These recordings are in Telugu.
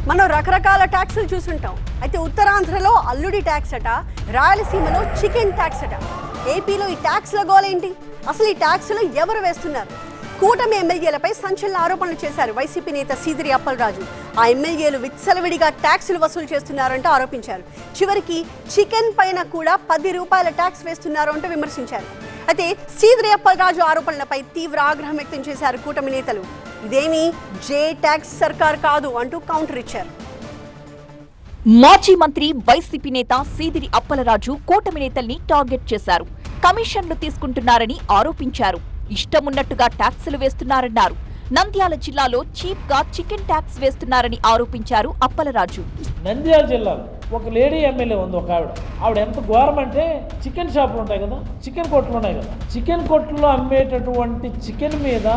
మనం రకరకాల ట్యాక్సులు చూసుంటాం. అయితే ఉత్తరాంధ్రలో అల్లుడి ట్యాక్స్ అట, రాయలసీమలో చికెన్ ట్యాక్స్ అట. ఏపీలో ఈ ట్యాక్స్ల గోలేంటి? అసలు ఈ ట్యాక్సులు ఎవరు వేస్తున్నారు? కూటమి ఎమ్మెల్యేలపై సంచలన ఆరోపణలు చేశారు వైసీపీ నేత సీదిరి అప్పలరాజు. ఆ ఎమ్మెల్యేలు విచ్చలవిడిగా ట్యాక్సులు వసూలు చేస్తున్నారంటూ ఆరోపించారు. చివరికి చికెన్ పైన కూడా 10 రూపాయల ట్యాక్స్ వేస్తున్నారు అంటూ విమర్శించారు. అయితే సీదిరి అప్పలరాజు ఆరోపణలపై తీవ్ర ఆగ్రహం వ్యక్తం చేశారు కూటమి నేతలు. ఇదేమీ జే ట్యాక్స్ సర్కార్ కాదు అంటూ కౌంటర్ ఇచ్చారు. మాజీ మంత్రి వైసీపీ నేత సీదిరి అప్పలరాజు కూటమి నేతల్ని టార్గెట్ చేశారు. కమిషన్లు తీసుకుంటున్నారని ఆరోపించారు. ఇష్టమున్నట్టుగా ట్యాక్సులు వేస్తున్నారన్నారు. నంద్యాల జిల్లాలో చీప్ గా చికెన్ ట్యాక్స్ వేస్తున్నారని ఆరోపించారు అప్పలరాజు. నంద్యాల జిల్లాలో ఒక లేడీ ఎమ్మెల్యే ఉంది, ఒక ఆవిడ ఎంత ఘోరం అంటే, చికెన్ షాపులు ఉంటాయి కదా, చికెన్ కొట్లు ఉన్నాయి కదా, చికెన్ కొట్లో అమ్మేటటువంటి చికెన్ మీద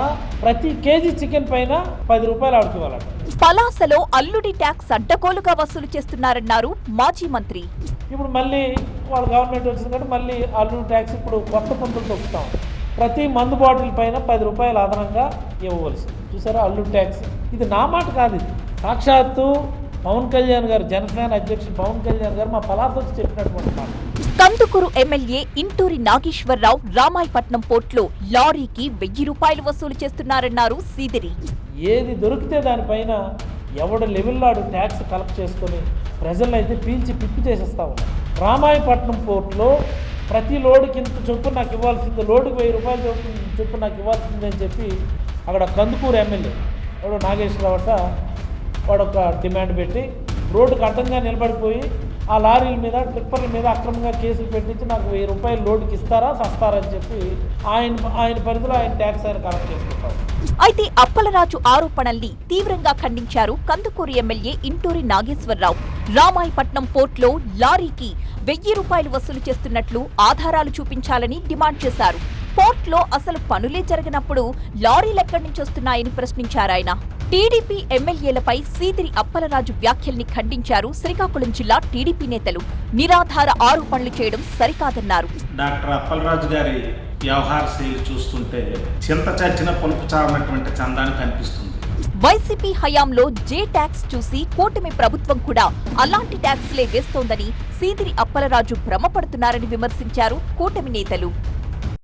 ప్రతి కేజీ చికెన్ పైన 10 రూపాయలు ఆవిడకి ఇవ్వాలట. పలాసలో అల్లుడి ట్యాక్స్ అడ్డగోలుగా వసూలు చేస్తున్నారన్నారు మాజీ మంత్రి. ఇప్పుడు మళ్ళీ వాళ్ళ గవర్నమెంట్ వచ్చింది కాబట్టి మళ్ళీ అల్లుడి ట్యాక్స్ ఇప్పుడు కొత్త పంతులు తొక్కుతాం. ప్రతి మందు బాటిల్ పైన 10 రూపాయలు అదనంగా ఇవ్వవలసింది. చూసారా అల్లుడి ట్యాక్స్? ఇది నా మాట కాదు, ఇది సాక్షాత్తు పవన్ కళ్యాణ్ గారు, జనసేన అధ్యక్షుడు పవన్ కళ్యాణ్ గారు మా పలాస వచ్చి చెప్పినటువంటి మాట. కందుకూరు ఎమ్మెల్యే ఇంటూరి నాగేశ్వరరావు రామాయపట్నం పోర్టులో లారీకి 1000 రూపాయలు వసూలు చేస్తున్నారన్నారు సీదిరి. ఏది దొరికితే దానిపైన ఎవడ లెవెల్లాడు ట్యాక్స్ కలెక్ట్ చేసుకొని ప్రజలను అయితే పీల్చి పిప్పి చేసేస్తా ఉన్నారు. రామాయపట్నం పోర్టులో ప్రతి లోడుకి ఇంత చొప్పున నాకు ఇవ్వాల్సింది, లోడుకి 1000 రూపాయలు చొప్పున నాకు ఇవ్వాల్సింది అని చెప్పి అక్కడ కందుకూరు ఎమ్మెల్యే వాడు నాగేశ్వరరావు అట, వాడు ఒక డిమాండ్ పెట్టి రోడ్డుకు అడ్డంగా నిలబడిపోయి ఆ లారీల మీద, ట్రిప్పర్ల మీద అక్రమంగా కేసులు పెట్టించి నాకు 1000 రూపాయలు లోడుకి ఇస్తారా సస్తారని చెప్పి ఆయన పరిధిలో ఆయన ట్యాక్స్ ఆయన కలెక్ట్ చేసుకుంటారు. అయితే అప్పలరాజు ఆరోపణల్ని తీవ్రంగా ఖండించారు కందుకూరు ఎమ్మెల్యే ఇంటూరి నాగేశ్వరరావు. రామాయపట్నం పోర్టులో లారీకి 1000 రూపాయలు వసూలు చేస్తున్నట్లు ఆధారాలు చూపించాలని డిమాండ్ చేశారు. పోర్టులో అసలు పనులే జరగనప్పుడు లారీలు ఎక్కడి నుంచి వస్తున్నాయని ప్రశ్నించారాయన. టీడీపీ ఎమ్మెల్యేలపై సీదిరి అప్పలరాజు వ్యాఖ్యల్ని ఖండించారు శ్రీకాకుళం జిల్లా టీడీపీ నేతలు. నిరాధార ఆరోపణలు చేయడం సరికాదన్నారు. డాక్టర్ అప్పలరాజు గారి వ్యవహార శైలి చూస్తుంటే చింత చచ్చిన పులుపు చారినటువంటి చందాన్ని కనిపిస్తుంది. వైసీపీ హయాంలో జే ట్యాక్స్ చూసి కూటమి ప్రభుత్వం కూడా అలాంటి ట్యాక్స్లే వేస్తోందని సీదిరి అప్పలరాజు భ్రమపడుతున్నారని విమర్శించారు కూటమి నేతలు.